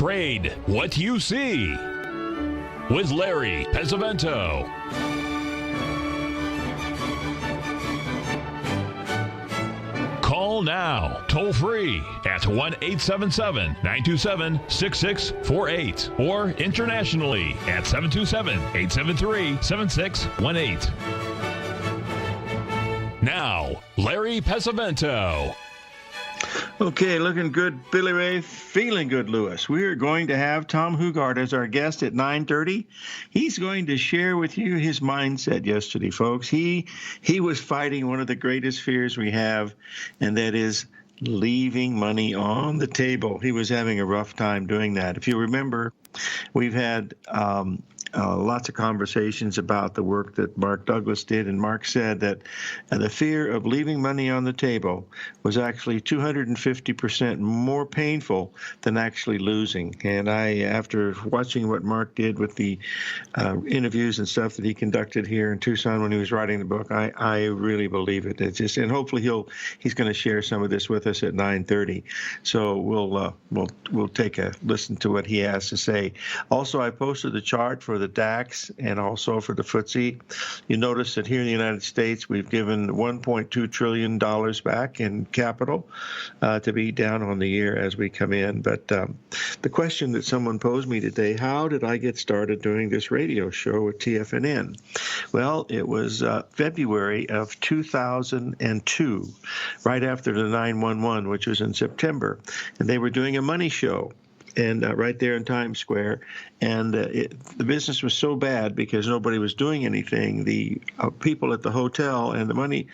Trade what you see with Larry Pesavento. Call now, toll free at 1-877-927-6648 or internationally at 727-873-7618. Now, Larry Pesavento. Okay, looking good, Billy Ray. Feeling good, Lewis. We are going to have Tom Hugard as our guest at 9:30. He's going to share with you his mindset yesterday, folks. He was fighting one of the greatest fears we have, and that is leaving money on the table. He was having a rough time doing that. If you remember, we've had lots of conversations about the work that Mark Douglas did, and Mark said that the fear of leaving money on the table was actually 250% more painful than actually losing. And after watching what Mark did with the interviews and stuff that he conducted here in Tucson when he was writing the book, I really believe it. It's just, and hopefully he's going to share some of this with us at 9:30. So we'll take a listen to what he has to say. Also, I posted the chart for the DAX and also for the FTSE. You notice that here in the United States, we've given $1.2 trillion back in capital to be down on the year as we come in. But the question that someone posed me today, how did I get started doing this radio show with TFNN? Well, it was February of 2002, right after the 9/11, which was in September. And they were doing a money show. And right there in Times Square, and the business was so bad because nobody was doing anything. The people at the hotel and the money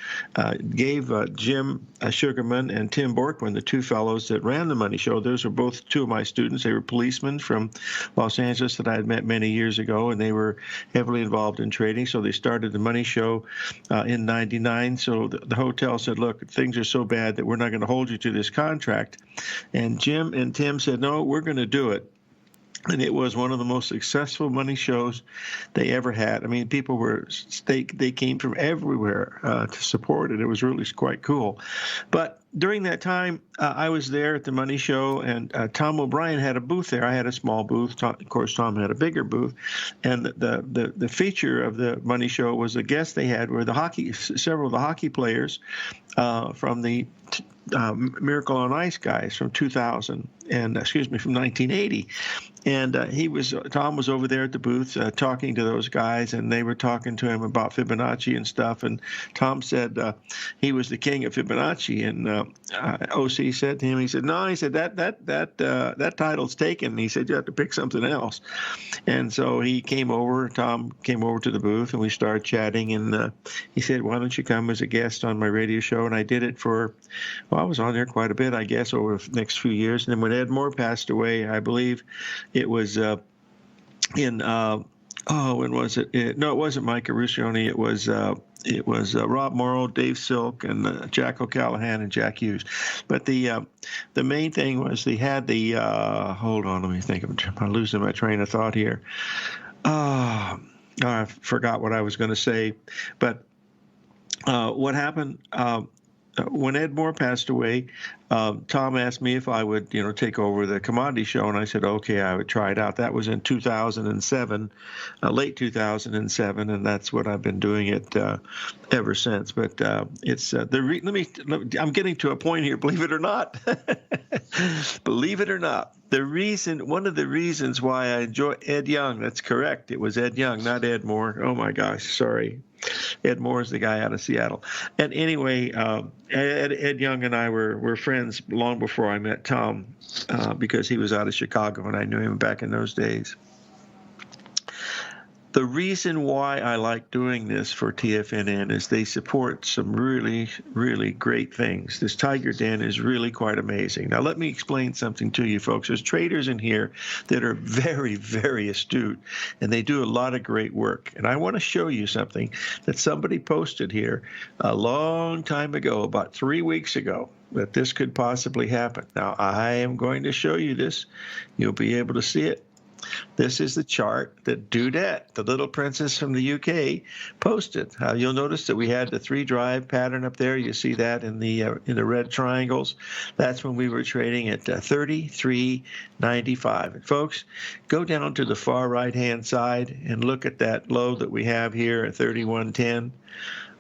gave Jim Sugarman and Tim Borkman, the two fellows that ran the money show. Those were both two of my students. They were policemen from Los Angeles that I had met many years ago, and they were heavily involved in trading. So they started the money show in '99. So the hotel said, look, things are so bad that we're not going to hold you to this contract. And Jim and Tim said, no, we're going to do it. And it was one of the most successful money shows they ever had. I mean, people they came from everywhere to support it. It was really quite cool. But during that time, I was there at the money show, and Tom O'Brien had a booth there. I had a small booth. Of course, Tom had a bigger booth. And the feature of the money show was the guests they had were several of the hockey players from the Miracle on Ice guys from 2000 and from 1980. And Tom was over there at the booth talking to those guys, and they were talking to him about Fibonacci and stuff. And Tom said he was the king of Fibonacci. And OC said to him, he said, no, he said that title's taken. He said you have to pick something else. And so Tom came over to the booth, and we started chatting. And he said, why don't you come as a guest on my radio show? And I did it I was on there quite a bit, I guess, over the next few years. And then when Ed Moore passed away, I believe it was when was it? No, it wasn't Mike Ruscioni. It was Rob Morrow, Dave Silk, and Jack O'Callahan and Jack Hughes. But the main thing was they had the hold on, let me think. I'm losing my train of thought here. I forgot what I was going to say. But what happened? When Ed Moore passed away, Tom asked me if I would, take over the commodity show, and I said, okay, I would try it out. That was in 2007, late 2007, and that's what I've been doing it ever since. But it's I'm getting to a point here, believe it or not. Believe it or not. One of the reasons why I enjoy Ed Young, that's correct. It was Ed Young, not Ed Moore. Oh my gosh, sorry. Ed Moore is the guy out of Seattle. And anyway, Ed Young and I were friends long before I met Tom because he was out of Chicago and I knew him back in those days. The reason why I like doing this for TFNN is they support some really, really great things. This Tiger Den is really quite amazing. Now, let me explain something to you, folks. There's traders in here that are very, very astute, and they do a lot of great work. And I want to show you something that somebody posted here a long time ago, about 3 weeks ago, that this could possibly happen. Now, I am going to show you this. You'll be able to see it. This is the chart that Dudette, the little princess from the UK, posted. You'll notice that we had the 3-drive pattern up there. You see that in the red triangles. That's when we were trading at 33.95. And folks, go down to the far right-hand side and look at that low that we have here at 31.10,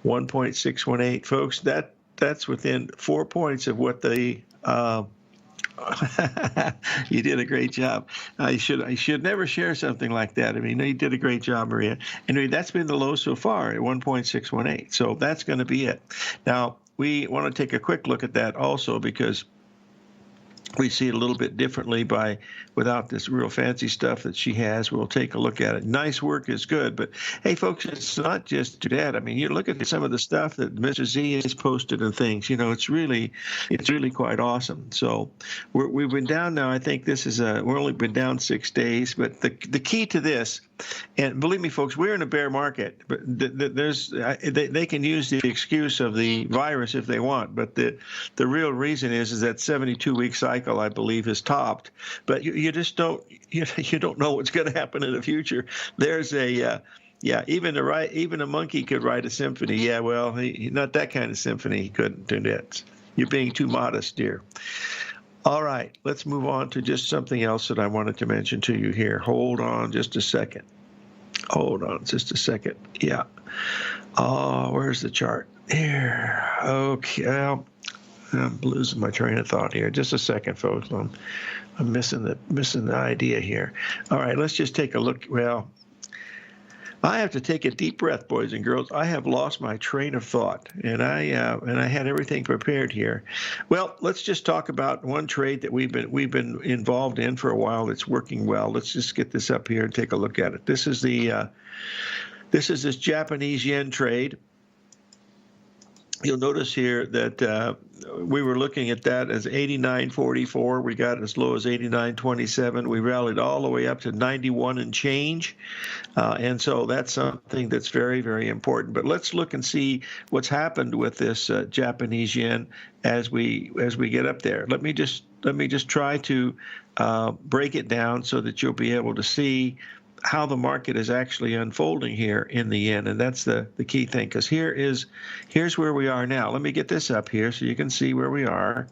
1.618. Folks, that's within 4 points of what the you did a great job. I should never share something like that. I mean, you did a great job, Maria. Anyway, that's been the low so far at 1.618. So that's going to be it. Now, we want to take a quick look at that also because we see it a little bit differently without this real fancy stuff that she has. We'll take a look at it. Nice work is good, but hey, folks, it's not just that. I mean, you look at some of the stuff that Mr. Z has posted and things. It's really quite awesome. So we've been down now. I think this is we're only been down 6 days, but the key to this. And believe me, folks, we're in a bear market. But they can use the excuse of the virus if they want, but the real reason is that 72-week cycle, I believe, is topped. But you just don't you don't know what's going to happen in the future. There's even a monkey could write a symphony. Yeah, well, not that kind of symphony. He couldn't do that. You're being too modest, dear. All right, let's move on to just something else that I wanted to mention to you here. Hold on just a second. Yeah. Oh, where's the chart? Here. Okay. Well, I'm losing my train of thought here. Just a second, folks. I'm missing the idea here. All right, let's just take a look. Well, I have to take a deep breath, boys and girls. I have lost my train of thought, and I had everything prepared here. Well, let's just talk about one trade that we've been involved in for a while that's working well. Let's just get this up here and take a look at it. This is this Japanese yen trade. You'll notice here that we were looking at that as 89.44. We got as low as 89.27. We rallied all the way up to 91 and change. And so that's something that's very, very important. But let's look and see what's happened with this Japanese yen as we get up there. Let me just try to break it down so that you'll be able to see how the market is actually unfolding here in the yen, and that's the key thing, because here's where we are now. Let me get this up here so you can see where we are.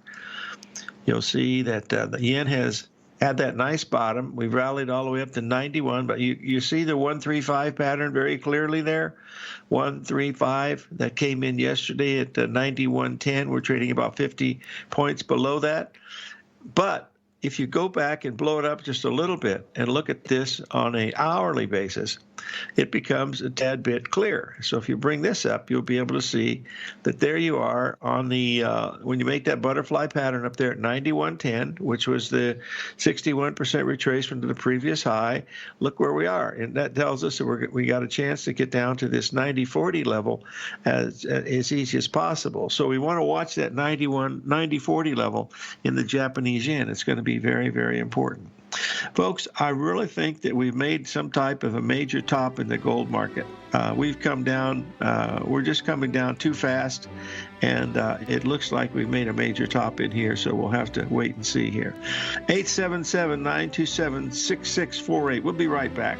You'll see that the yen has had that nice bottom. We've rallied all the way up to 91, but you see the 135 pattern very clearly there. 135 that came in yesterday at 91.10. We're trading about 50 points below that, but if you go back and blow it up just a little bit and look at this on an hourly basis, it becomes a tad bit clearer. So if you bring this up, you'll be able to see that there you are on the when you make that butterfly pattern up there at 91.10, which was the 61% retracement to the previous high. Look where we are, and that tells us that we got a chance to get down to this 90.40 level as easy as possible. So we want to watch that 90.40 level in the Japanese yen. It's going to be very, very important. Folks, I really think that we've made some type of a major top in the gold market. We've come down, we're just coming down too fast, and it looks like we've made a major top in here, so we'll have to wait and see here. 877-927-6648. We'll be right back.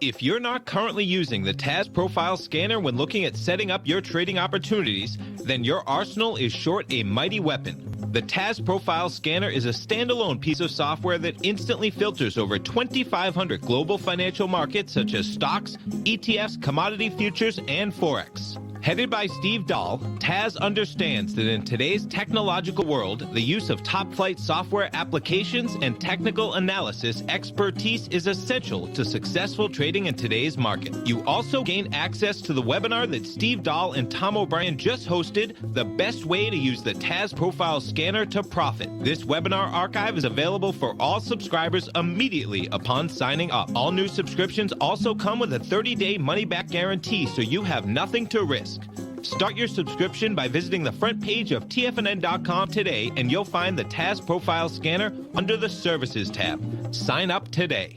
If you're not currently using the TAS Profile Scanner when looking at setting up your trading opportunities, then your arsenal is short a mighty weapon. The TAS Profile Scanner is a standalone piece of software that instantly filters over 2,500 global financial markets such as stocks, ETFs, commodity futures, and Forex. Headed by Steve Dahl, TAS understands that in today's technological world, the use of top-flight software applications and technical analysis expertise is essential to successful trading in today's market. You also gain access to the webinar that Steve Dahl and Tom O'Brien just hosted, The Best Way to Use the TAS Profile Scanner to Profit. This webinar archive is available for all subscribers immediately upon signing up. All new subscriptions also come with a 30-day money-back guarantee, so you have nothing to risk. Start your subscription by visiting the front page of TFNN.com today, and you'll find the TAS Profile Scanner under the Services tab. Sign up today.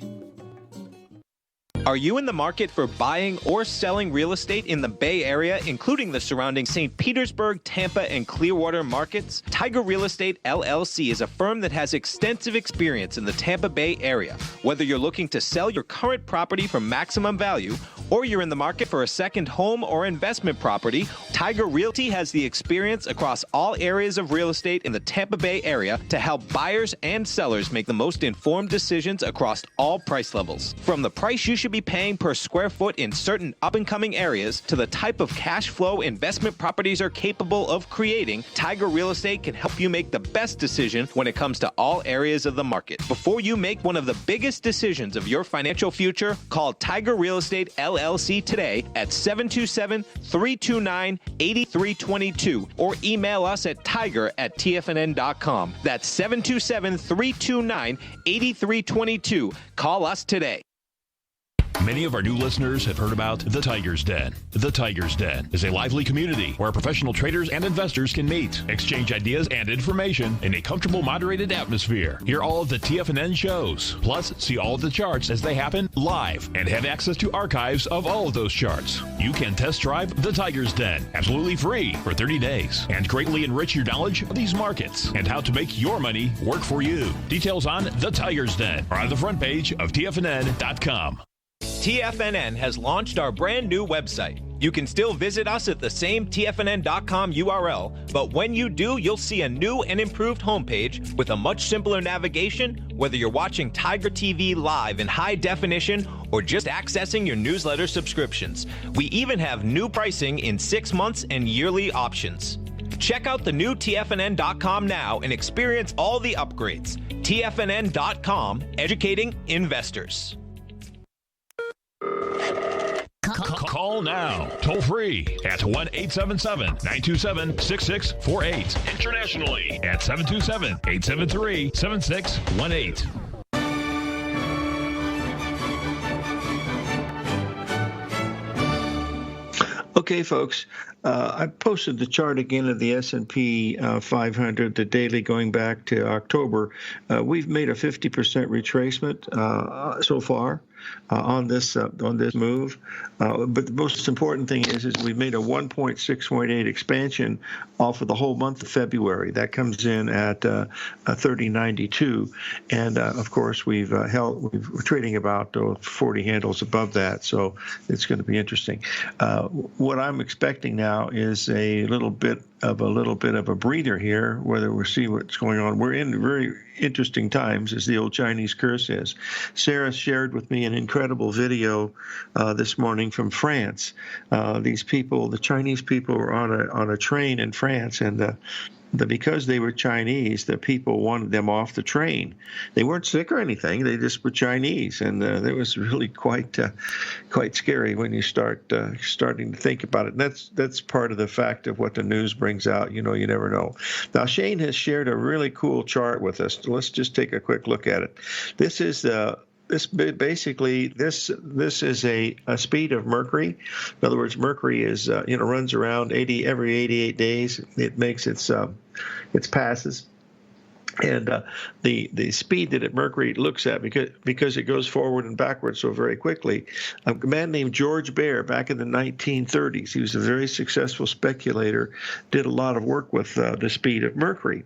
Are you in the market for buying or selling real estate in the Bay Area, including the surrounding St. Petersburg, Tampa, and Clearwater markets? Tiger Real Estate LLC is a firm that has extensive experience in the Tampa Bay area. Whether you're looking to sell your current property for maximum value, or you're in the market for a second home or investment property, Tiger Realty has the experience across all areas of real estate in the Tampa Bay area to help buyers and sellers make the most informed decisions across all price levels. From the price you should be paying per square foot in certain up-and-coming areas to the type of cash flow investment properties are capable of creating, Tiger Real Estate can help you make the best decision when it comes to all areas of the market. Before you make one of the biggest decisions of your financial future, call Tiger Real Estate LLC today at 727-329-8322 or email us at tiger@tfnn.com. That's 727-329-8322. Call us today. Many of our new listeners have heard about The Tiger's Den. The Tiger's Den is a lively community where professional traders and investors can meet, exchange ideas and information in a comfortable, moderated atmosphere. Hear all of the TFNN shows, plus see all of the charts as they happen live and have access to archives of all of those charts. You can test drive The Tiger's Den absolutely free for 30 days and greatly enrich your knowledge of these markets and how to make your money work for you. Details on The Tiger's Den are on the front page of TFNN.com. TFNN has launched our brand new website. You can still visit us at the same TFNN.com URL, but when you do, you'll see a new and improved homepage with a much simpler navigation, whether you're watching Tiger TV live in high definition or just accessing your newsletter subscriptions. We even have new pricing in 6 months and yearly options. Check out the new TFNN.com now and experience all the upgrades. TFNN.com, educating investors. Call now, toll free at 1-877-927-6648. Internationally at 727-873-7618. Okay, folks, I posted the chart again of the S&P 500, the daily going back to October. We've made a 50% retracement so far on this move. But the most important thing is we've made a 1.618 expansion off of the whole month of February. That comes in at 30.92, and of course we're trading about 40 handles above that. So it's going to be interesting. What I'm expecting now is a little bit of a breather here, whether we'll see what's going on. We're in very interesting times, as the old Chinese curse is. Sarah shared with me an incredible video this morning from France. These people, the Chinese people, were on a train in France, and because they were Chinese, the people wanted them off the train. They weren't sick or anything; they just were Chinese, and it was really quite scary when you starting to think about it. And that's part of the fact of what the news brings out. You know, you never know. Now, Shane has shared a really cool chart with us. Let's just take a quick look at it. This is this is a speed of Mercury. In other words, Mercury is runs around every 88 days. It makes its passes. And the speed that Mercury looks at, because it goes forward and backwards so very quickly, a man named George Baer back in the 1930s, he was a very successful speculator, did a lot of work with the speed of Mercury.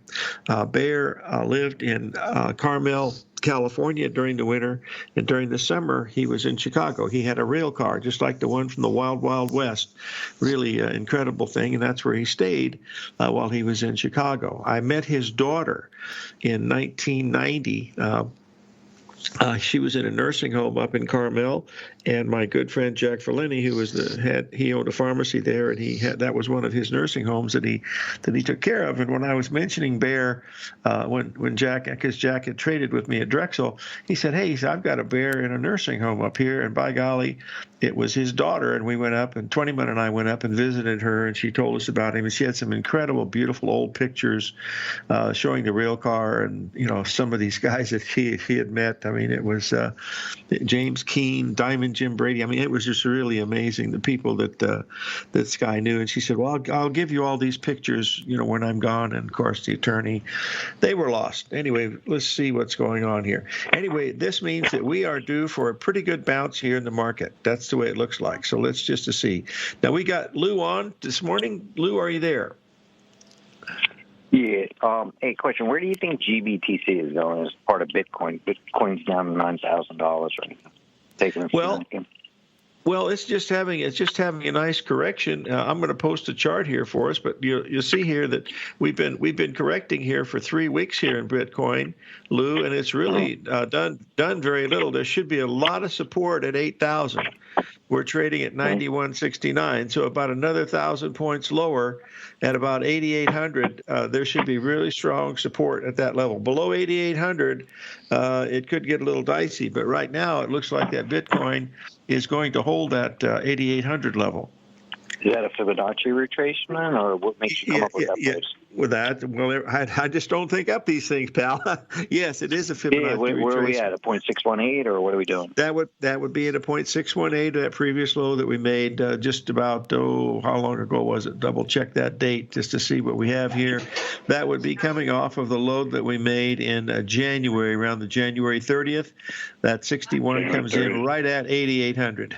Baer lived in Carmel, California during the winter, and during the summer he was in Chicago. He had a rail car just like the one from the Wild Wild West. Really incredible thing, and that's where he stayed while he was in Chicago. I met his daughter in 1990. She was in a nursing home up in Carmel, and my good friend Jack Verlini, who was he owned a pharmacy there, and that was one of his nursing homes that he took care of. And when I was mentioning Bear, when Jack, because Jack had traded with me at Drexel, he said, "Hey, I've got a bear in a nursing home up here," and by golly, it was his daughter. And we went up, and Twentyman and I went up and visited her, and she told us about him. And she had some incredible, beautiful old pictures showing the rail car and some of these guys that he had met. I mean, it was James Keene, Diamond Jim Brady. I mean, it was just really amazing, the people that Sky knew. And she said, well, I'll give you all these pictures, when I'm gone. And, of course, the attorney, they were lost. Anyway, let's see what's going on here. Anyway, this means that we are due for a pretty good bounce here in the market. That's the way it looks like. So let's just to see. Now, we got Lou on this morning. Lou, are you there? Yeah. Hey, question. Where do you think GBTC is going as part of Bitcoin? Bitcoin's down to $9,000 right now. Taking a Well, it's just having a nice correction. I'm going to post a chart here for us, but you'll see here that we've been correcting here for 3 weeks here in Bitcoin, Lou, and it's really done very little. There should be a lot of support at 8,000. We're trading at 91.69, so about another 1,000 points lower at about 8,800. There should be really strong support at that level. Below 8,800, it could get a little dicey, but right now it looks like that Bitcoin is going to hold that 8,800 level. Is that a Fibonacci retracement, or what makes you come up with that price? With that, well, I just don't think up these things, pal. Yes, it is a Fibonacci retracement. Where are we at 0.618, or what are we doing? That would be at a 0.618, that previous low that we made just about, how long ago was it? Double check that date just to see what we have here. That would be coming off of the low that we made in January, around the January 30th. That 61 comes in right at 8,800.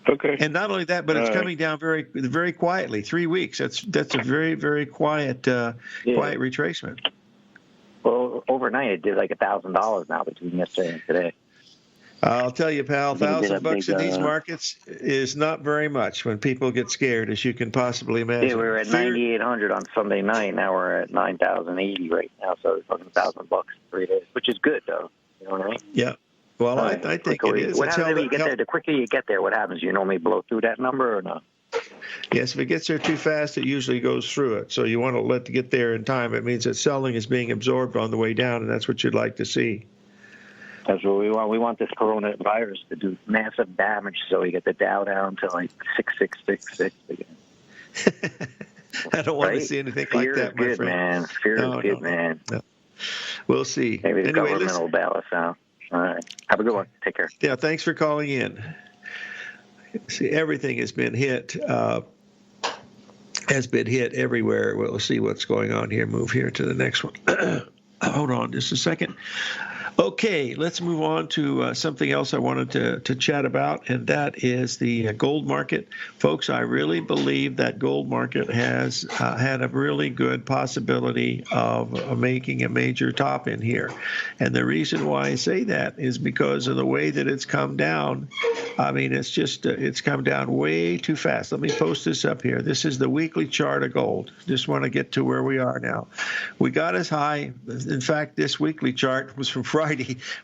Okay. And not only that, but it's coming down very, very quietly. 3 weeks. That's a very, very quiet retracement. Well, overnight it did like $1,000 now between yesterday and today. I'll tell you, pal, $1,000 in these markets is not very much when people get scared, as you can possibly imagine. Yeah, we were at 9,800 on Sunday night. Now we're at 9,080 right now. So it's fucking $1,000 in 3 days, which is good, though. You know what I mean? Yeah. Well, I think it is. What happens if you get there? The quicker you get there, what happens? You normally blow through that number or no? Yes, if it gets there too fast, it usually goes through it. So you want to get there in time. It means that selling is being absorbed on the way down, and that's what you'd like to see. That's what we want. We want this coronavirus to do massive damage so we get the Dow down to like 6,666 again. I don't want to see anything like that, my friend. Man. Fear is good, man. No. We'll see. Maybe the government will bail us out. All right. Have a good one. Take care. Yeah, thanks for calling in. See, everything has been hit. Everywhere. We'll see what's going on here. Move here to the next one. Hold on just a second. Okay, let's move on to something else I wanted to chat about, and that is the gold market. Folks, I really believe that gold market has had a really good possibility of making a major top in here. And the reason why I say that is because of the way that it's come down. I mean, it's come down way too fast. Let me post this up here. This is the weekly chart of gold. Just want to get to where we are now. We got as high, in fact, this weekly chart was from Friday.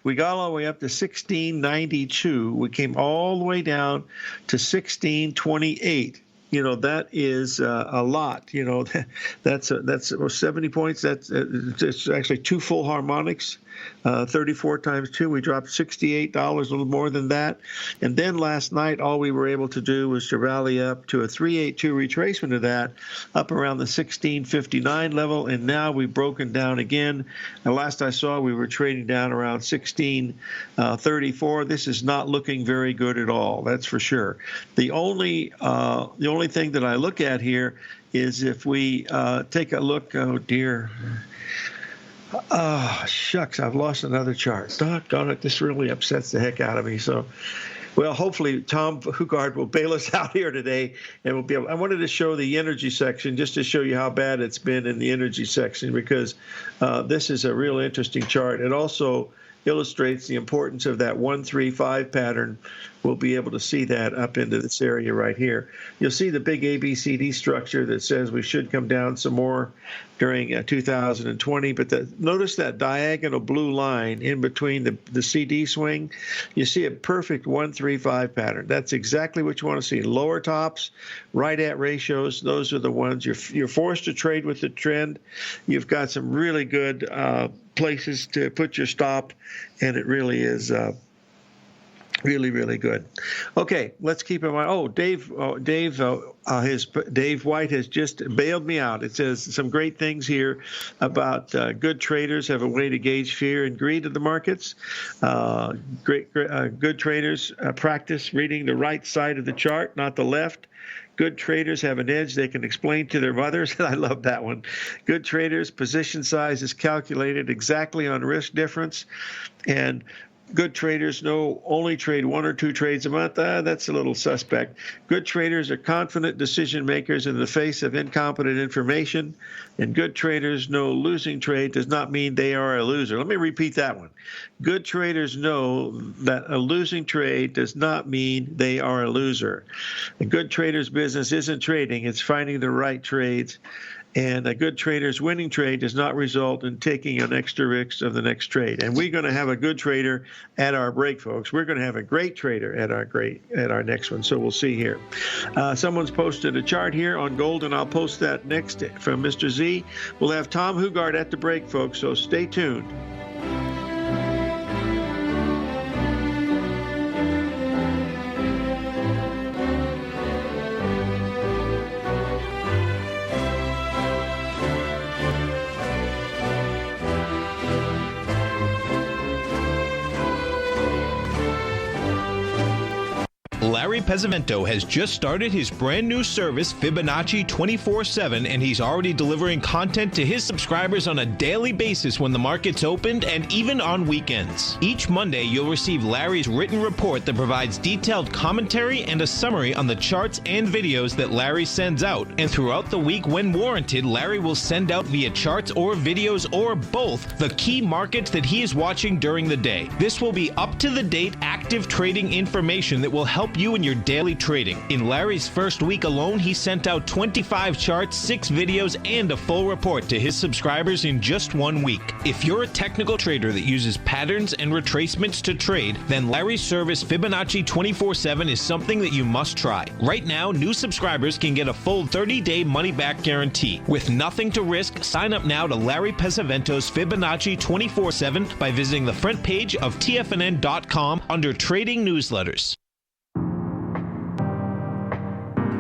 We got all the way up to 1692. We came all the way down to 1628. That is a lot. That's 70 points. It's actually 2 full harmonics. 34 times 2, we dropped $68, a little more than that. And then last night, all we were able to do was to rally up to a 382 retracement of that, up around the 1659 level. And now we've broken down again. And last I saw, we were trading down around 1634. This is not looking very good at all. That's for sure. The only thing that I look at here is if we take a look. Oh dear. Oh, shucks, I've lost another chart. Doggone it, this really upsets the heck out of me. So, well, hopefully Tom Hugard will bail us out here today, and we'll be able. I wanted to show the energy section just to show you how bad it's been in the energy section, because this is a real interesting chart. It also illustrates the importance of that 135 pattern. We'll be able to see that up into this area right here. You'll see the big ABCD structure that says we should come down some more during 2020, but notice that diagonal blue line in between the CD swing. You see a perfect 135 pattern. That's exactly what you want to see. Lower tops, right at ratios, those are the ones you're forced to trade with the trend. You've got some really good places to put your stop, and it really is Really, really good. Okay, let's keep in mind. Oh, Dave White has just bailed me out. It says some great things here about good traders have a way to gauge fear and greed of the markets. Good traders practice reading the right side of the chart, not the left. Good traders have an edge they can explain to their mothers. I love that one. Good traders, position size is calculated exactly on risk difference. And good traders only trade 1 or 2 trades a month. That's a little suspect. Good traders are confident decision makers in the face of incompetent information. And good traders know losing trade does not mean they are a loser. Let me repeat that one. Good traders know that a losing trade does not mean they are a loser. A good trader's business isn't trading, it's finding the right trades. And a good trader's winning trade does not result in taking an extra risk of the next trade. And we're going to have a good trader at our break, folks. We're going to have a great trader at our next one. So we'll see here. Someone's posted a chart here on gold, and I'll post that next from Mr. Z. We'll have Tom Hugard at the break, folks. So stay tuned. Larry Pesavento has just started his brand new service, Fibonacci 24/7, and he's already delivering content to his subscribers on a daily basis when the market's opened and even on weekends. Each Monday, you'll receive Larry's written report that provides detailed commentary and a summary on the charts and videos that Larry sends out. And throughout the week, when warranted, Larry will send out via charts or videos or both the key markets that he is watching during the day. This will be up-to-the-date active trading information that will help you in your daily trading. In Larry's first week alone, he sent out 25 charts, 6 videos, and a full report to his subscribers in just 1 week. If you're a technical trader that uses patterns and retracements to trade, then Larry's service Fibonacci 24/7 is something that you must try. Right now, new subscribers can get a full 30-day money-back guarantee. With nothing to risk, sign up now to Larry Pesavento's Fibonacci 24/7 by visiting the front page of TFNN.com under Trading Newsletters.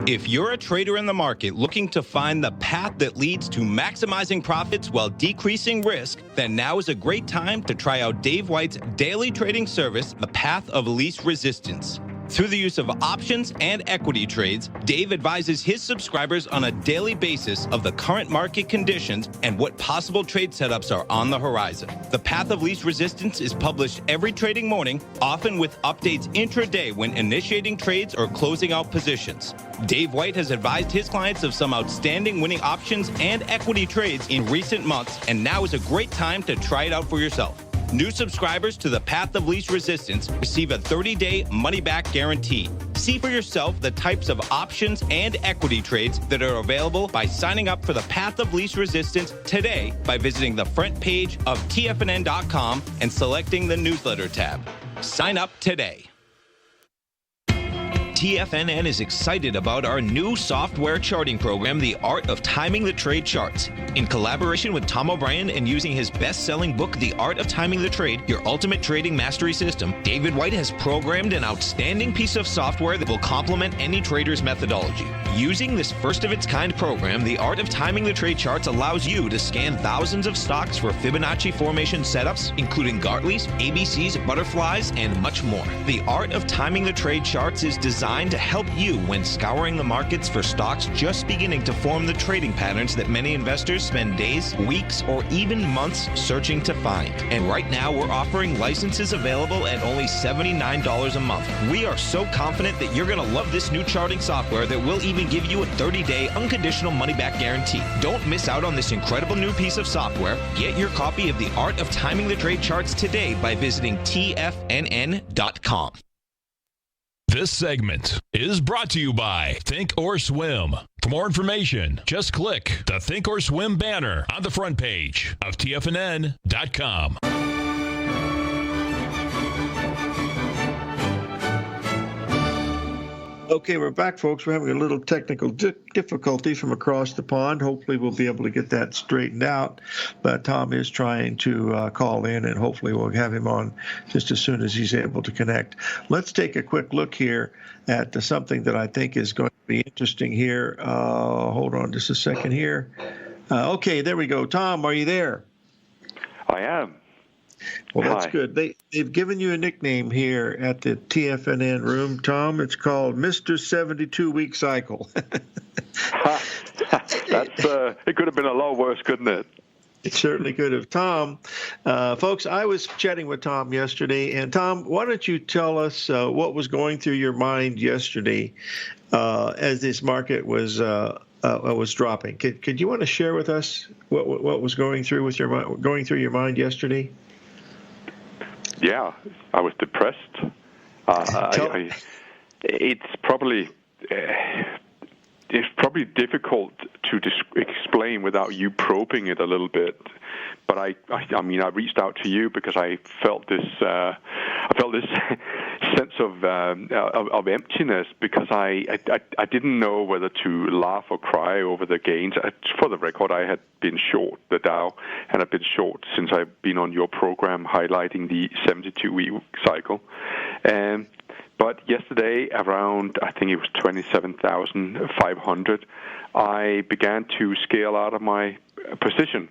If you're a trader in the market looking to find the path that leads to maximizing profits while decreasing risk, then now is a great time to try out Dave White's daily trading service, The Path of Least Resistance. Through the use of options and equity trades, Dave advises his subscribers on a daily basis of the current market conditions and what possible trade setups are on the horizon. The Path of Least Resistance is published every trading morning, often with updates intraday when initiating trades or closing out positions. Dave White has advised his clients of some outstanding winning options and equity trades in recent months, and now is a great time to try it out for yourself. New subscribers to the Path of Least Resistance receive a 30-day money-back guarantee. See for yourself the types of options and equity trades that are available by signing up for the Path of Least Resistance today by visiting the front page of TFNN.com and selecting the newsletter tab. Sign up today. TFNN is excited about our new software charting program, The Art of Timing the Trade Charts. In collaboration with Tom O'Brien and using his best-selling book, The Art of Timing the Trade, Your Ultimate Trading Mastery System, David White has programmed an outstanding piece of software that will complement any trader's methodology. Using this first-of-its-kind program, The Art of Timing the Trade Charts allows you to scan thousands of stocks for Fibonacci formation setups, including Gartley's, ABC's, butterflies, and much more. The Art of Timing the Trade Charts is designed to help you when scouring the markets for stocks just beginning to form the trading patterns that many investors spend days, weeks, or even months searching to find. And right now, we're offering licenses available at only $79 a month. We are so confident that you're going to love this new charting software that will even give you a 30-day unconditional money-back guarantee. Don't miss out on this incredible new piece of software. Get your copy of The Art of Timing the Trade Charts today by visiting TFNN.com. This segment is brought to you by Think or Swim. For more information, just click the Think or Swim banner on the front page of TFNN.com. Okay, we're back, folks. We're having a little technical difficulty from across the pond. Hopefully, we'll be able to get that straightened out. But Tom is trying to call in, and hopefully, we'll have him on just as soon as he's able to connect. Let's take a quick look here at something that I think is going to be interesting here. Hold on just a second here. Okay, there we go. Tom, are you there? I am. Well, that's good. They've given you a nickname here at the TFNN room, Tom. It's called Mr. 72-Week Cycle. That's it could have been a lot worse, couldn't it? It certainly could have. Tom, folks, I was chatting with Tom yesterday, and Tom, why don't you tell us what was going through your mind yesterday as this market was dropping? Could you want to share with us what was going through your mind yesterday? Yeah, I was depressed. It's probably difficult to explain without you probing it a little bit. But I mean, I reached out to you because I felt this sense of emptiness because I didn't know whether to laugh or cry over the gains. For the record, I had been short the Dow, and I've been short since I've been on your program highlighting the 72-week cycle. But yesterday, around, I think it was 27,500, I began to scale out of my position.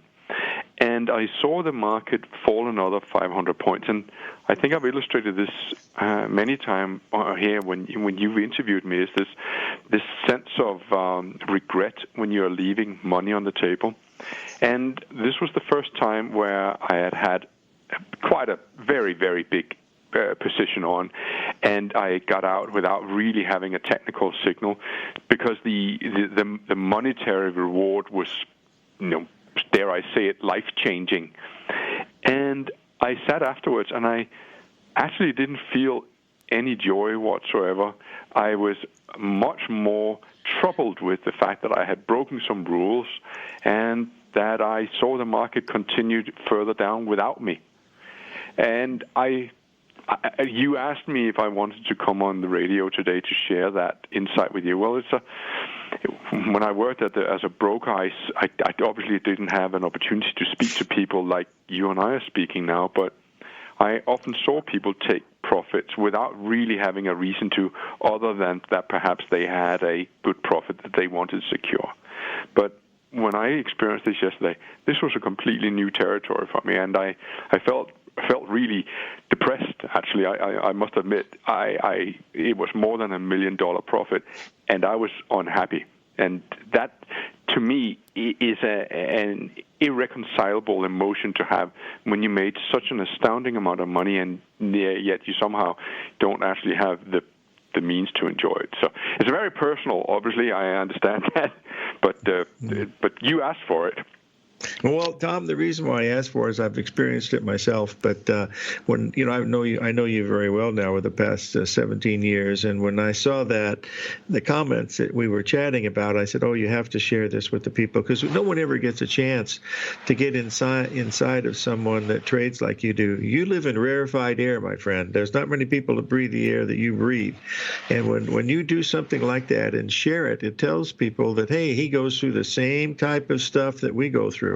And I saw the market fall another 500 points. And I think I've illustrated this many times here when you've interviewed me, is this sense of regret when you're leaving money on the table. And this was the first time where I had quite a very, very big position on, and I got out without really having a technical signal because the monetary reward was, dare I say it, life-changing. And I sat afterwards, and I actually didn't feel any joy whatsoever. I was much more troubled with the fact that I had broken some rules and that I saw the market continued further down without me. And you asked me if I wanted to come on the radio today to share that insight with you. Well, when I worked as a broker, I obviously didn't have an opportunity to speak to people like you and I are speaking now, but I often saw people take profits without really having a reason to, other than that perhaps they had a good profit that they wanted to secure. But when I experienced this yesterday, this was a completely new territory for me, and I felt really depressed. Actually, I must admit, it was more than $1 million profit, and I was unhappy. And that, to me, is an irreconcilable emotion to have when you made such an astounding amount of money, and yet you somehow don't actually have the means to enjoy it. So it's very personal. Obviously, I understand that, but you asked for it. Well, Tom, the reason why I asked for it is I've experienced it myself. But when I know you very well now over the past 17 years, and when I saw the comments that we were chatting about, I said, "Oh, you have to share this with the people," because no one ever gets a chance to get inside of someone that trades like you do. You live in rarefied air, my friend. There's not many people that breathe the air that you breathe, and when you do something like that and share it, it tells people that, hey, he goes through the same type of stuff that we go through.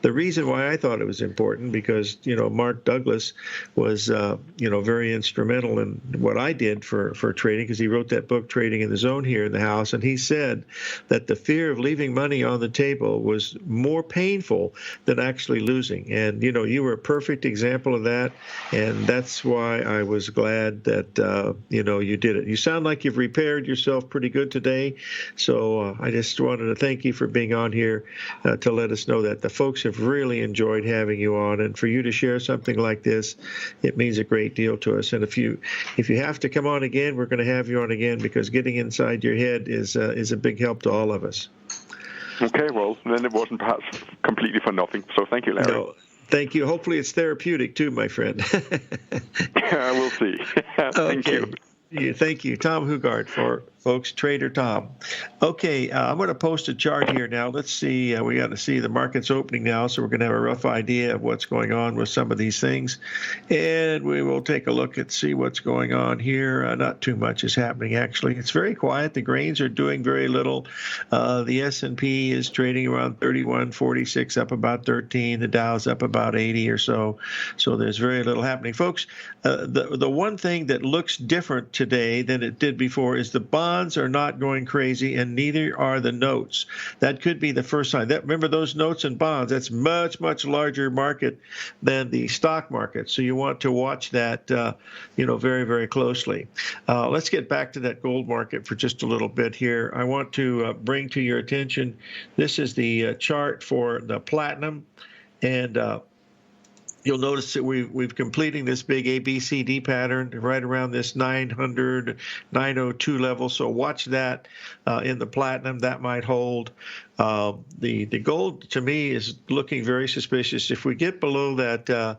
The reason why I thought it was important, because Mark Douglas was very instrumental in what I did for trading, because he wrote that book Trading in the Zone here in the house, and he said that the fear of leaving money on the table was more painful than actually losing. And you were a perfect example of that, and that's why I was glad that you did it. You sound like you've repaired yourself pretty good today, so I just wanted to thank you for being on here to let us know that the folks have really enjoyed having you on, and for you to share something like this, it means a great deal to us. And if you have to come on again, we're going to have you on again, because getting inside your head is a big help to all of us. Okay, well, then it wasn't perhaps completely for nothing. So thank you, Larry. No, thank you. Hopefully it's therapeutic too, my friend. We'll see. Thank you. Thank you, Tom Hugard, for folks. Trader Tom. Okay, I'm going to post a chart here now. Let's see. We got to see the market's opening now, so we're going to have a rough idea of what's going on with some of these things. And we will take a look and see what's going on here. Not too much is happening, actually. It's very quiet. The grains are doing very little. The S&P is trading around 31.46, up about 13. The Dow's up about 80 or so. So there's very little happening. Folks, the one thing that looks different today than it did before is the bonds are not going crazy, and neither are the notes. That could be the first sign. Remember those notes and bonds, that's much, much larger market than the stock market. So you want to watch that, very, very closely. Let's get back to that gold market for just a little bit here. I want to bring to your attention, this is the chart for the platinum, and you'll notice that we've completing this big ABCD pattern right around this 900, 902 level. So watch that in the platinum. That might hold. The gold, to me, is looking very suspicious. If we get below that, below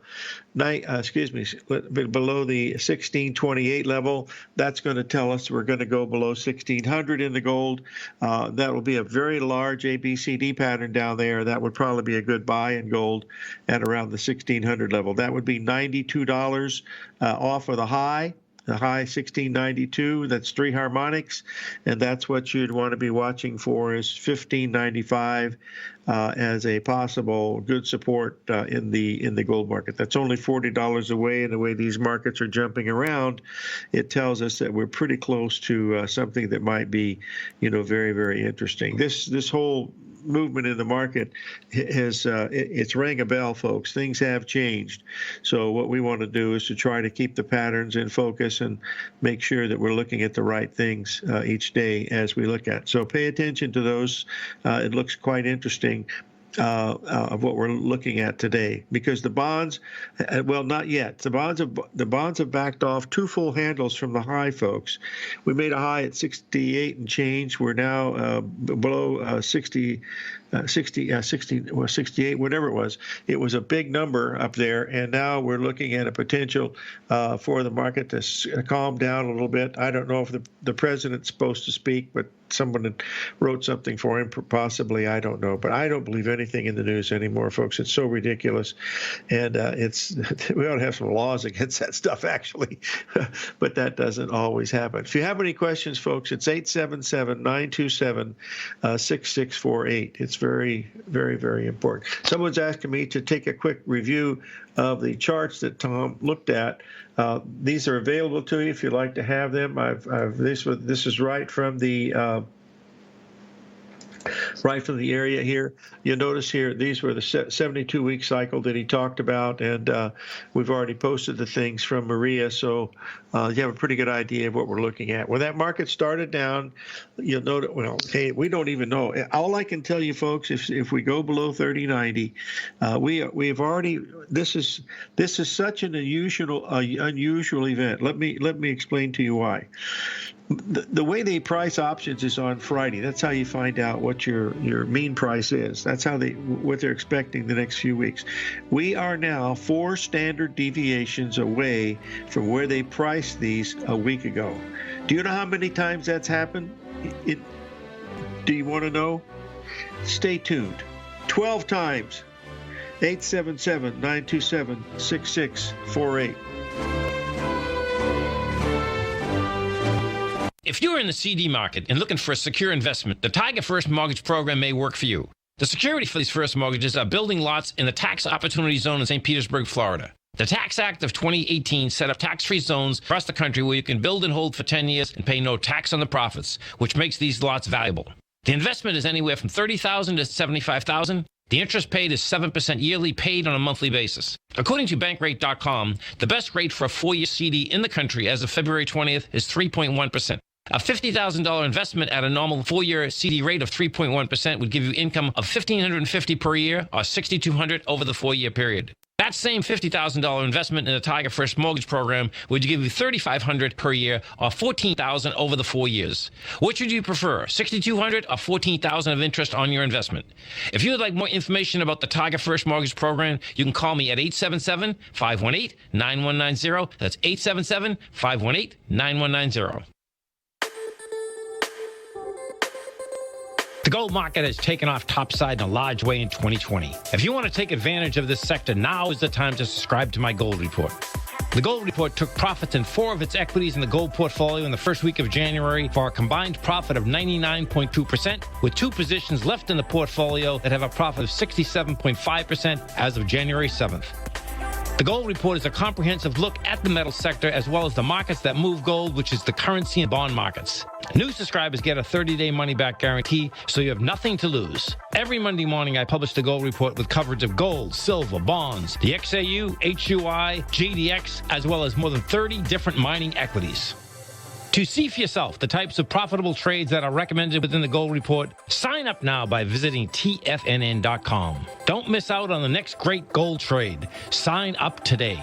the 1628 level, that's going to tell us we're going to go below 1600 in the gold. That will be a very large ABCD pattern down there. That would probably be a good buy in gold at around the 1600 level. That would be $92 off of the high. The high 1692, that's 3 harmonics, and that's what you'd want to be watching for is 1595 as a possible good support in the gold market. That's only $40 away, and the way these markets are jumping around, it tells us that we're pretty close to something that might be, very, very interesting. This whole movement in the market it's rang a bell, folks. Things have changed. So what we want to do is to try to keep the patterns in focus and make sure that we're looking at the right things each day as we look at. So pay attention to those. It looks quite interesting. Of what we're looking at today, because the bonds, well, not yet. The bonds have backed off 2 full handles from the high, folks. We made a high at 68 and change. We're now below 68, whatever it was. It was a big number up there, and now we're looking at a potential for the market to calm down a little bit. I don't know if the president's supposed to speak, but someone wrote something for him, possibly. I don't know, but I don't believe anything in the news anymore, folks. It's so ridiculous, and we ought to have some laws against that stuff, actually, but that doesn't always happen. If you have any questions, folks, it's 877-927-6648. It's very, very, very important. Someone's asking me to take a quick review of the charts that Tom looked at. These are available to you if you'd like to have them. This is right from the area here. You'll notice here, these were the 72-week cycle that he talked about, and we've already posted the things from Maria, so you have a pretty good idea of what we're looking at. When that market started down, you'll notice, hey, we don't even know. All I can tell you, folks, if we go below 3090, we've already, this is such an unusual event. Let me explain to you why. The way they price options is on Friday. That's how you find out what your mean price is. That's what they're expecting the next few weeks. We are now 4 standard deviations away from where they priced these a week ago. Do you know how many times that's happened? Do you want to know? Stay tuned. 12 times. 877-927-6648. If you're in the CD market and looking for a secure investment, the Tiger First Mortgage Program may work for you. The security for these first mortgages are building lots in the Tax Opportunity Zone in St. Petersburg, Florida. The Tax Act of 2018 set up tax-free zones across the country where you can build and hold for 10 years and pay no tax on the profits, which makes these lots valuable. The investment is anywhere from $30,000 to $75,000. The interest paid is 7% yearly, paid on a monthly basis. According to Bankrate.com, the best rate for a 4-year CD in the country as of February 20th is 3.1%. A $50,000 investment at a normal 4-year CD rate of 3.1% would give you income of $1,550 per year or $6,200 over the 4-year period. That same $50,000 investment in the Tiger First Mortgage Program would give you $3,500 per year or $14,000 over the 4 years. Which would you prefer, $6,200 or $14,000 of interest on your investment? If you would like more information about the Tiger First Mortgage Program, you can call me at 877-518-9190. That's 877-518-9190. gold market has taken off topside in a large way in 2020. If you want to take advantage of this sector, now is the time to subscribe to my gold report. The Gold Report took profits in 4 of its equities in the gold portfolio in the first week of January for a combined profit of 99.2%, with 2 positions left in the portfolio that have a profit of 67.5% as of January 7th. The Gold Report is a comprehensive look at the metal sector as well as the markets that move gold, which is the currency and bond markets. New subscribers get a 30-day money-back guarantee, so you have nothing to lose. Every Monday morning, I publish the Gold Report with coverage of gold, silver, bonds, the XAU, HUI, GDX, as well as more than 30 different mining equities. To see for yourself the types of profitable trades that are recommended within the Gold Report, sign up now by visiting TFNN.com. Don't miss out on the next great gold trade. Sign up today.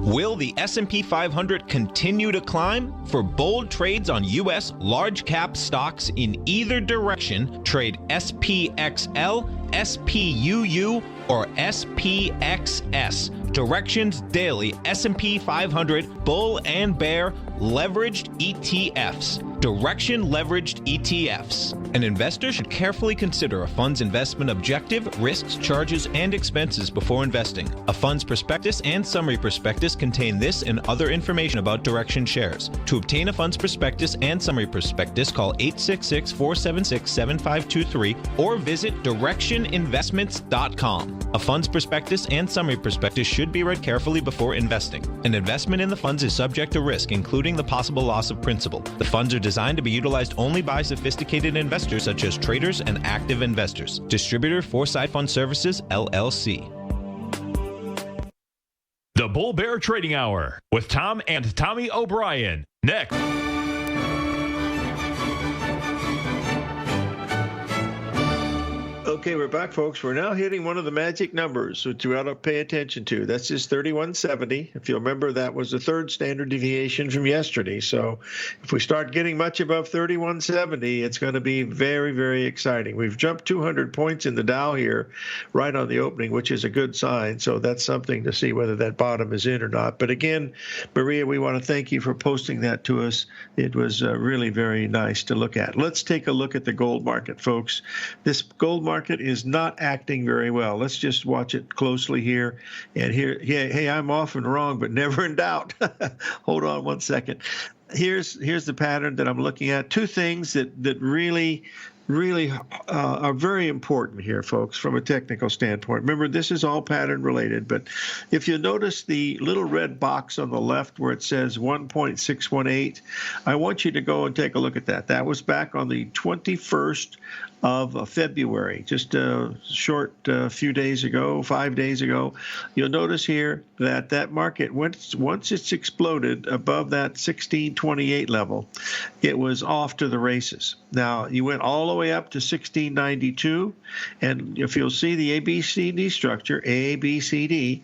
Will the S&P 500 continue to climb? For bold trades on U.S. large-cap stocks in either direction, trade SPXL, SPUU, or SPXS. Directions Daily S&P 500 Bull and Bear Leveraged ETFs. Direction Leveraged ETFs. An investor should carefully consider a fund's investment objective, risks, charges, and expenses before investing. A fund's prospectus and summary prospectus contain this and other information about Direction shares. To obtain a fund's prospectus and summary prospectus, call 866-476-7523 or visit directioninvestments.com. A fund's prospectus and summary prospectus should be read carefully before investing. An investment in the funds is subject to risk, including the possible loss of principal. The funds are designed to be utilized only by sophisticated investors such as traders and active investors. Distributor Foresight Fund Services, LLC. The Bull Bear Trading Hour with Tom and Tommy O'Brien. Next. Okay, we're back, folks. We're now hitting one of the magic numbers, which you ought to pay attention to. That's just 3170. If you remember, that was the third standard deviation from yesterday. So if we start getting much above 3170, it's going to be very, very exciting. We've jumped 200 points in the Dow here right on the opening, which is a good sign. So that's something to see whether that bottom is in or not. But again, Maria, we want to thank you for posting that to us. It was really very nice to look at. Let's take a look at the gold market, folks. This gold market is not acting very well. Let's just watch it closely here. And here, hey, I'm often wrong, but never in doubt. Hold on one second. Here's the pattern that I'm looking at. 2 things that really are very important here, folks, from a technical standpoint. Remember, this is all pattern related, but if you notice the little red box on the left where it says 1.618, I want you to go and take a look at that. That was back on the 21st of February, just a short few days ago, 5 days ago. You'll notice here that that market, once it's exploded above that 1628 level, it was off to the races. Now, you went all the way up to 1692, and if you'll see the ABCD structure, ABCD,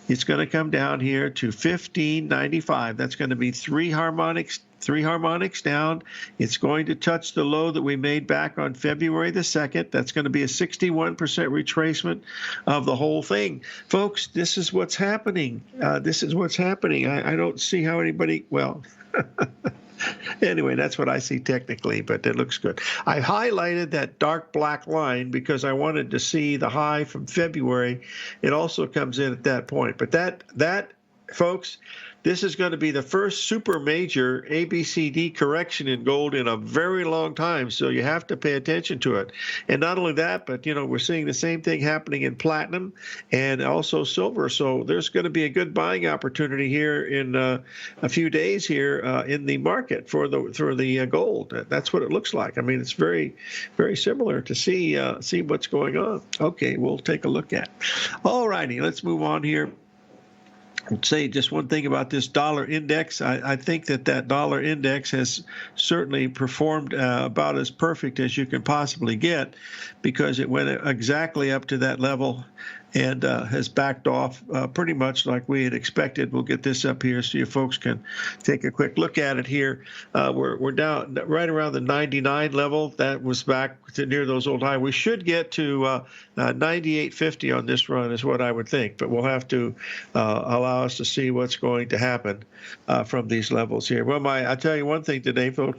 it's going to come down here to 1595. That's going to be three harmonics down. It's going to touch the low that we made back on February the 2nd. That's going to be a 61% retracement of the whole thing. Folks, this is what's happening. This is what's happening. I don't see how anybody, well, anyway, that's what I see technically, but it looks good. I highlighted that dark black line because I wanted to see the high from February. It also comes in at that point. But that, folks, this is going to be the first super major ABCD correction in gold in a very long time, so you have to pay attention to it. And not only that, but, we're seeing the same thing happening in platinum and also silver. So there's going to be a good buying opportunity here in a few days here in the market for the gold. That's what it looks like. I mean, it's very, very similar to see what's going on. Okay, we'll take a look at. All righty, let's move on here. I'd say just one thing about this dollar index. I think that dollar index has certainly performed about as perfect as you can possibly get, because it went exactly up to that level and has backed off pretty much like we had expected. We'll get this up here so you folks can take a quick look at it here. We're down right around the 99 level. That was back to near those old highs. We should get to 98.50 on this run is what I would think, but we'll have to allow us to see what's going to happen from these levels here. Well, I'll tell you one thing today, folks.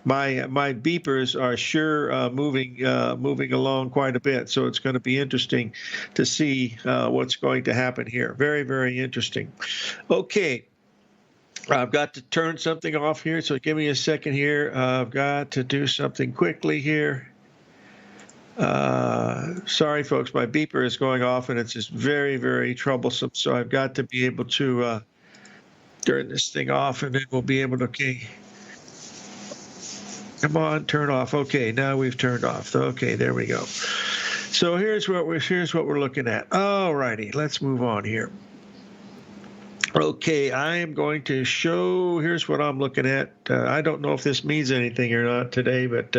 My beepers are sure moving along quite a bit, so it's going to be interesting to see what's going to happen here. Very, very interesting. Okay. I've got to turn something off here, so give me a second here. I've got to do something quickly here. Sorry, folks, my beeper is going off, and it's just very, very troublesome, so I've got to be able to turn this thing off, and then we'll be able to, okay. Come on, turn off. Okay, now we've turned off. Okay, there we go. So here's what we're looking at. All righty, let's move on here. Okay, I am going to show, here's what I'm looking at. I don't know if this means anything or not today, but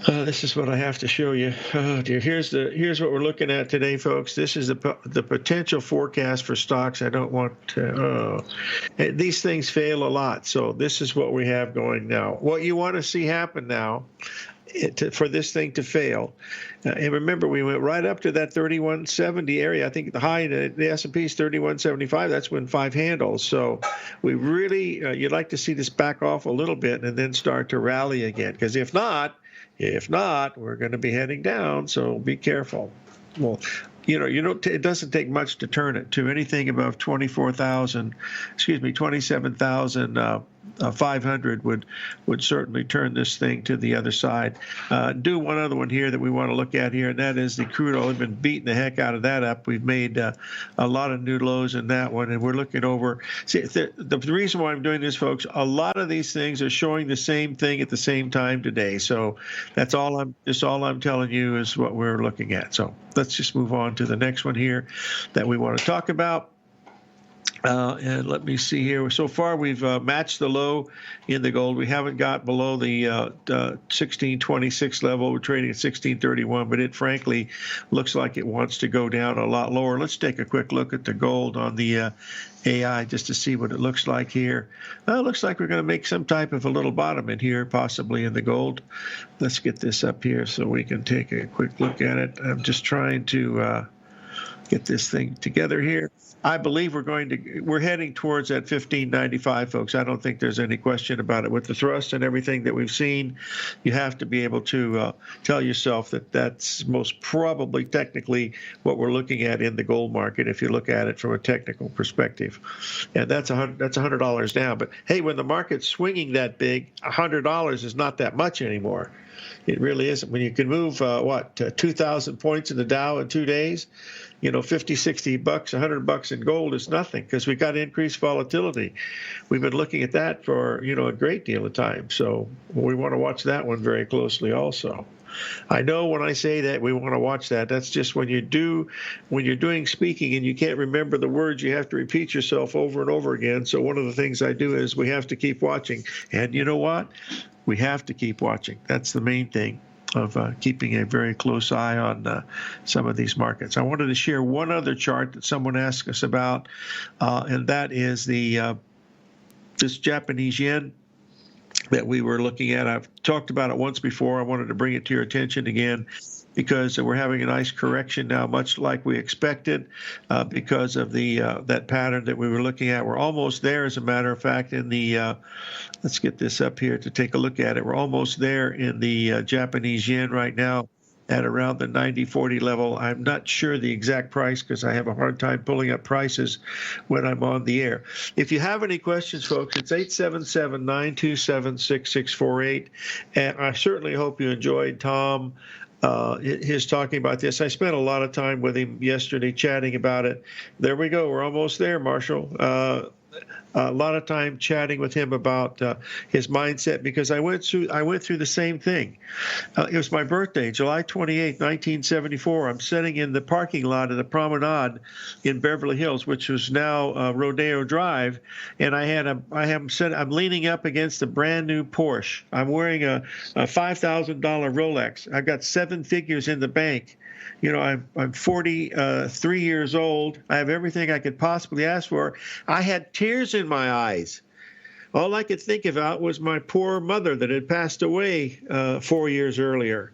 this is what I have to show you. Oh dear, here's what we're looking at today, folks. This is the potential forecast for stocks. I don't want to, these things fail a lot, so this is what we have going now. What you want to see happen now, for this thing to fail. And remember, we went right up to that 3170 area. I think the high, the S&P is 3175. That's when 5 handles. So we really, you'd like to see this back off a little bit and then start to rally again. Because if not, we're going to be heading down. So be careful. Well, it doesn't take much to turn it to anything above 27,500 would certainly turn this thing to the other side. Do one other one here that we want to look at here, and that is the crude oil. We've been beating the heck out of that up. We've made a lot of new lows in that one, and we're looking over. See, the reason why I'm doing this, folks, a lot of these things are showing the same thing at the same time today. So that's all I'm telling you is what we're looking at. So let's just move on to the next one here that we want to talk about. And let me see here. So far, we've matched the low in the gold. We haven't got below the 1626 level. We're trading at 1631, but it frankly looks like it wants to go down a lot lower. Let's take a quick look at the gold on the AI just to see what it looks like here. It looks like we're going to make some type of a little bottom in here, possibly in the gold. Let's get this up here so we can take a quick look at it. I'm just trying to get this thing together here. I believe we're heading towards that 1595, folks. I don't think there's any question about it. With the thrust and everything that we've seen, you have to be able to tell yourself that that's most probably technically what we're looking at in the gold market if you look at it from a technical perspective. And that's $100 down. But hey, when the market's swinging that big, $100 is not that much anymore. It really isn't. When you can move 2,000 points in the Dow in 2 days, $50, $60, $100 in gold is nothing because we got increased volatility. We've been looking at that for a great deal of time. So we want to watch that one very closely also. I know when I say that we want to watch that, that's just when you're doing speaking and you can't remember the words, you have to repeat yourself over and over again. So one of the things I do is we have to keep watching. And you know what? We have to keep watching. That's the main thing of keeping a very close eye on some of these markets. I wanted to share one other chart that someone asked us about, and that is this Japanese yen that we were looking at. I've talked about it once before. I wanted to bring it to your attention again because we're having a nice correction now, much like we expected, because of that pattern that we were looking at. We're almost there, as a matter of fact, in the let's get this up here to take a look at it. We're almost there in the Japanese yen right now at around the 90.40 level. I'm not sure the exact price because I have a hard time pulling up prices when I'm on the air. If you have any questions, folks, it's 877-927-6648. And I certainly hope you enjoyed Tom his talking about this. I spent a lot of time with him yesterday chatting about it. There we go. We're almost there, Marshall. a lot of time chatting with him about his mindset, because I went through the same thing. It was my birthday, July 28, 1974. I'm sitting in the parking lot of the Promenade in Beverly Hills, which was now Rodeo Drive, and I'm leaning up against a brand new Porsche. I'm wearing a $5,000 Rolex. I've got 7 figures in the bank. You know, I'm 43 years old. I have everything I could possibly ask for. I had tears in my eyes. All I could think about was my poor mother that had passed away 4 years earlier,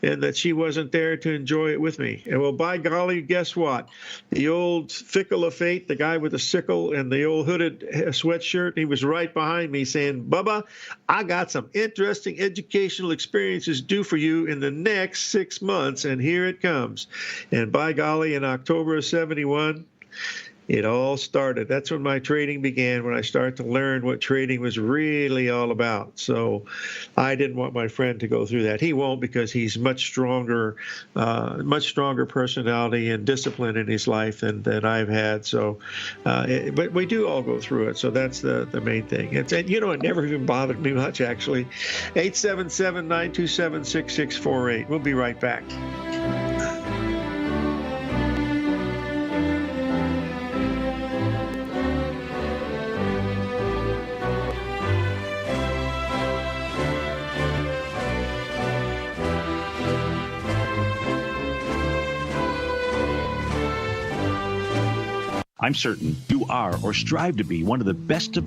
and that she wasn't there to enjoy it with me. And well, by golly, guess what? The old fickle of fate, the guy with the sickle and the old hooded sweatshirt, he was right behind me saying, Bubba, I got some interesting educational experiences due for you in the next 6 months, and here it comes. And by golly, in October of 71, it all started. That's when my trading began, when I started to learn what trading was really all about. So I didn't want my friend to go through that. He won't, because he's much stronger personality and discipline in his life than I've had. So, but we do all go through it. So that's the main thing. And it never even bothered me much, actually. 877-927-6648. We'll be right back. I'm certain you are or strive to be one of the best at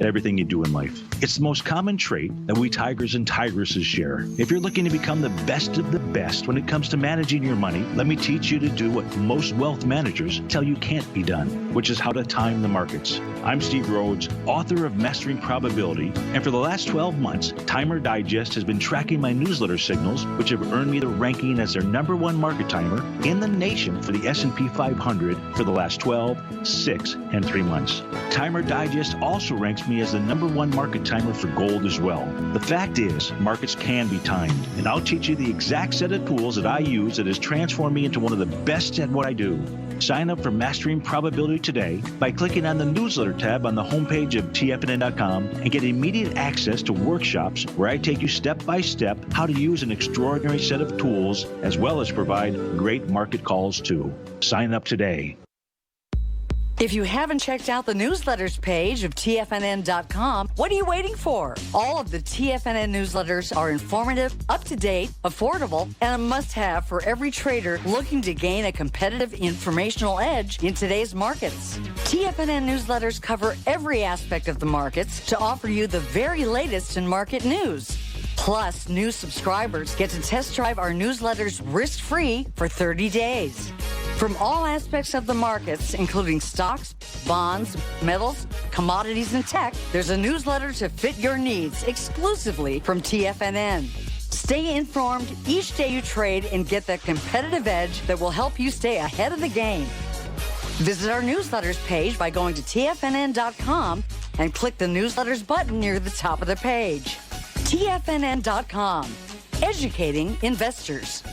everything you do in life. It's the most common trait that we tigers and tigresses share. If you're looking to become the best of the best when it comes to managing your money, let me teach you to do what most wealth managers tell you can't be done, which is how to time the markets. I'm Steve Rhodes, author of Mastering Probability, and for the last 12 months, Timer Digest has been tracking my newsletter signals, which have earned me the ranking as their #1 market timer in the nation for the S&P 500 for the last 12, 6, and 3 months. Timer Digest also ranks me as the #1 market timer for gold as well. The fact is, markets can be timed, and I'll teach you the exact set of tools that I use that has transformed me into one of the best at what I do. Sign up for Mastering Probability today by clicking on the newsletter tab on the homepage of TFNN.com and get immediate access to workshops where I take you step by step how to use an extraordinary set of tools, as well as provide great market calls too. Sign up today. If you haven't checked out the newsletters page of TFNN.com, what are you waiting for? All of the TFNN newsletters are informative, up-to-date, affordable, and a must-have for every trader looking to gain a competitive informational edge in today's markets. TFNN newsletters cover every aspect of the markets to offer you the very latest in market news. Plus, new subscribers get to test drive our newsletters risk-free for 30 days. From all aspects of the markets, including stocks, bonds, metals, commodities, and tech, there's a newsletter to fit your needs exclusively from TFNN. Stay informed each day you trade and get that competitive edge that will help you stay ahead of the game. Visit our newsletters page by going to TFNN.com and click the newsletters button near the top of the page. TFNN.com, educating investors.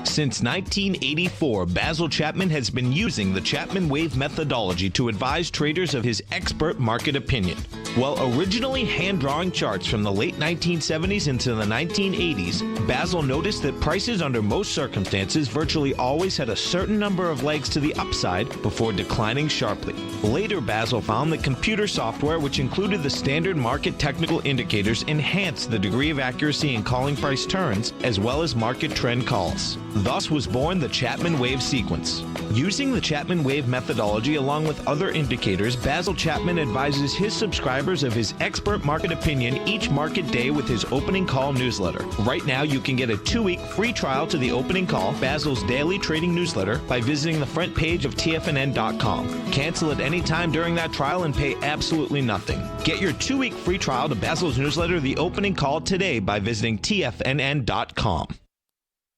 Since 1984, Basil Chapman has been using the Chapman Wave methodology to advise traders of his expert market opinion. While originally hand-drawing charts from the late 1970s into the 1980s, Basil noticed that prices under most circumstances virtually always had a certain number of legs to the upside before declining sharply. Later, Basil found that computer software, which included the standard market technical indicators, enhanced the degree of accuracy in calling price turns, as well as market trend calls. Thus was born the Chapman Wave sequence. Using the Chapman Wave methodology along with other indicators, Basil Chapman advises his subscribers of his expert market opinion each market day with his opening call newsletter. Right now, you can get a 2-week free trial to the opening call, Basil's daily trading newsletter, by visiting the front page of TFNN.com. Cancel at any time during that trial and pay absolutely nothing. Get your 2-week free trial to Basil's newsletter, The Opening Call, today by visiting TFNN.com.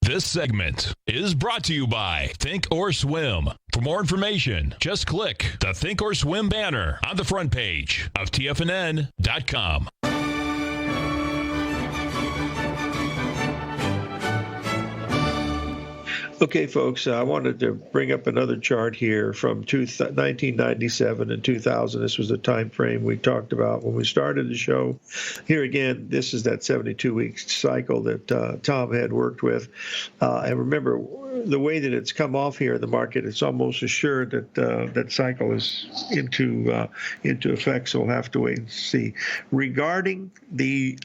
This segment is brought to you by Think or Swim. For more information, just click the Think or Swim banner on the front page of TFNN.com. Okay, folks, I wanted to bring up another chart here from 1997 and 2000. This was the time frame we talked about when we started the show. Here again, this is that 72-week cycle that Tom had worked with. And remember, the way that it's come off here in the market, it's almost assured that that cycle is into effect, so we'll have to wait and see. Regarding the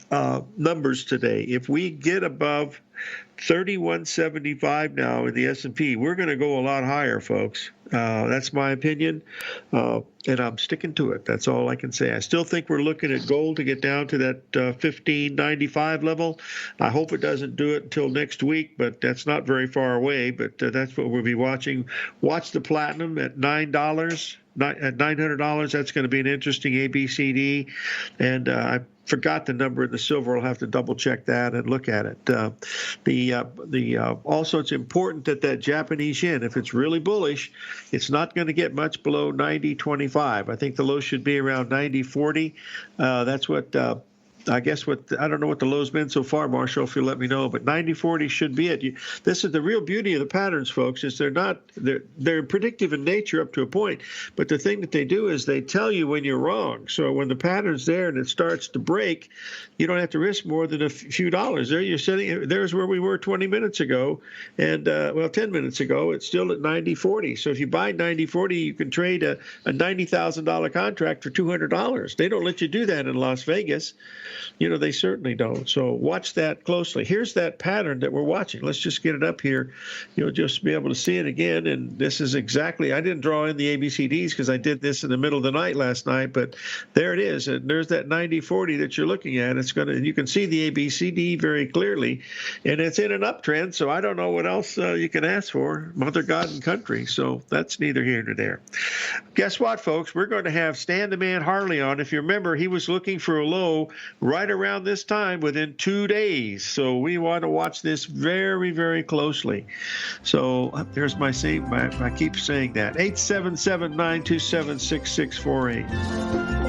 numbers today, if we get above 3175 now in the S&P, we're going to go a lot higher, folks. That's my opinion, and I'm sticking to it. That's all I can say. I still think we're looking at gold to get down to that 1595 level. I hope it doesn't do it until next week, but that's not very far away. But that's what we'll be watching. Watch the platinum at $9. At $900, that's going to be an interesting ABCD, and I forgot the number of the silver. I'll have to double check that and look at it. Also, it's important that Japanese yen, if it's really bullish, it's not going to get much below 90.25. I think the low should be around 90.40. That's what. I guess I don't know what the low's been so far, Marshall, if you'll let me know, but 90.40 should be it. This is the real beauty of the patterns, folks, is they're predictive in nature up to a point, but the thing that they do is they tell you when you're wrong. So when the pattern's there and it starts to break, you don't have to risk more than a few dollars. There you're sitting, there's where we were 20 minutes ago, and 10 minutes ago, it's still at 90.40. So if you buy 90.40, you can trade a $90,000 contract for $200. They don't let you do that in Las Vegas. They certainly don't. So watch that closely. Here's that pattern that we're watching. Let's just get it up here. You'll just be able to see it again. And this is exactly, I didn't draw in the ABCDs because I did this in the middle of the night last night, but there it is. And there's that 90.40 that you're looking at. You can see the ABCD very clearly, and it's in an uptrend. So I don't know what else you can ask for, mother, God, and country. So that's neither here nor there. Guess what, folks? We're going to have Stan the Man Harley on. If you remember, he was looking for a low right around this time within 2 days. So we want to watch this very, very closely. So there's I keep saying that, 877-927-6648.